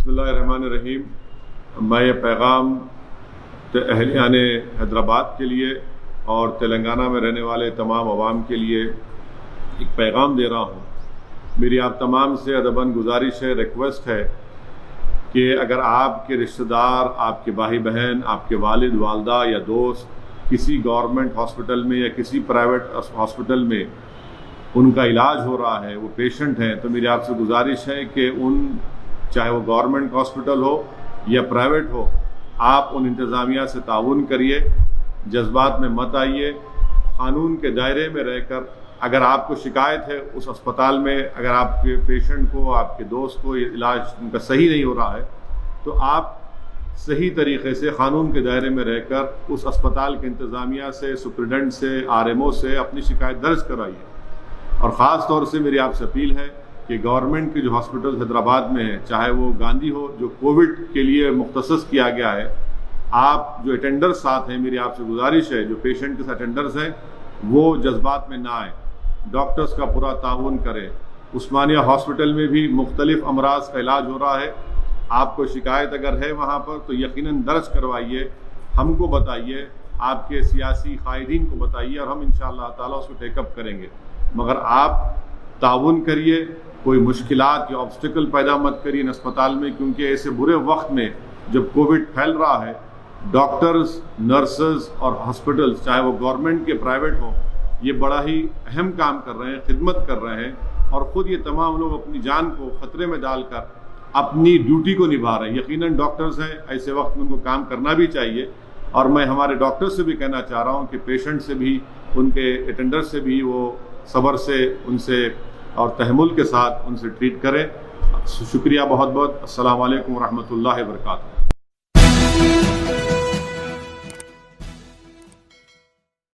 बिस्मिल्लाहिर्रहमानिर्रहीम। मैं ये पैगाम अहलियान हैदराबाद के लिए और तेलंगाना में रहने वाले तमाम अवाम के लिए एक पैगाम दे रहा हूँ। मेरी आप तमाम से अदबन गुजारिश है, रिक्वेस्ट है कि अगर आपके रिश्तेदार, आपके भाई बहन, आपके वालिद वालदा या दोस्त किसी गवर्नमेंट हॉस्पिटल में या किसी प्राइवेट हॉस्पिटल में उनका इलाज हो रहा है, वो पेशेंट हैं, तो मेरी आपसे गुजारिश है कि चाहे वो गवर्नमेंट हॉस्पिटल हो या प्राइवेट हो, आप उन इंतज़ामिया से ताउन करिए, जज्बात में मत आइए। कानून के दायरे में रहकर अगर आपको शिकायत है उस अस्पताल में, अगर आपके पेशेंट को, आपके दोस्त को इलाज उनका सही नहीं हो रहा है, तो आप सही तरीक़े से कानून के दायरे में रहकर उस अस्पताल के इंतज़ामिया से, सुप्रिटेंडेंट से, RMO से अपनी शिकायत दर्ज कराइए। और ख़ास तौर से मेरी आपसे अपील है कि गवर्नमेंट के जो हॉस्पिटल हैदराबाद में है, चाहे वो गांधी हो जो कोविड के लिए मुख्तसस किया गया है, आप जो अटेंडर्स साथ हैं, मेरी आपसे गुजारिश है जो पेशेंट के साथ अटेंडर्स हैं वो जज्बात में ना आए, डॉक्टर्स का पूरा ताउन करें। उस्मानिया हॉस्पिटल में भी मुख्तलिफ अमराज का इलाज हो रहा है। आपको शिकायत अगर है वहाँ पर तो यकीनन दर्ज करवाइए, हमको बताइए, आपके सियासी कायदीन को बताइए और हम इंशाअल्लाह ताला उसको टेकअप करेंगे। मगर आप ताउन करिए, कोई मुश्किलात या ऑब्स्टिकल पैदा मत करिए इन अस्पताल में, क्योंकि ऐसे बुरे वक्त में जब कोविड फैल रहा है, डॉक्टर्स, नर्सेज और हॉस्पिटल्स, चाहे वो गवर्नमेंट के प्राइवेट हो, ये बड़ा ही अहम काम कर रहे हैं, खिदमत कर रहे हैं और ख़ुद ये तमाम लोग अपनी जान को ख़तरे में डालकर अपनी ड्यूटी को निभा रहे हैं। यकीनन डॉक्टर्स हैं, ऐसे वक्त में उनको काम करना भी चाहिए और मैं हमारे डॉक्टर्स से भी कहना चाह रहा हूँ कि पेशेंट से भी, उनके अटेंडर से भी वो सब्र से, उनसे और तहम्मुल के साथ उनसे ट्रीट करें। शुक्रिया बहुत बहुत। अस्सलाम वालेकुम व रहमतुल्लाहि व बरकातहू।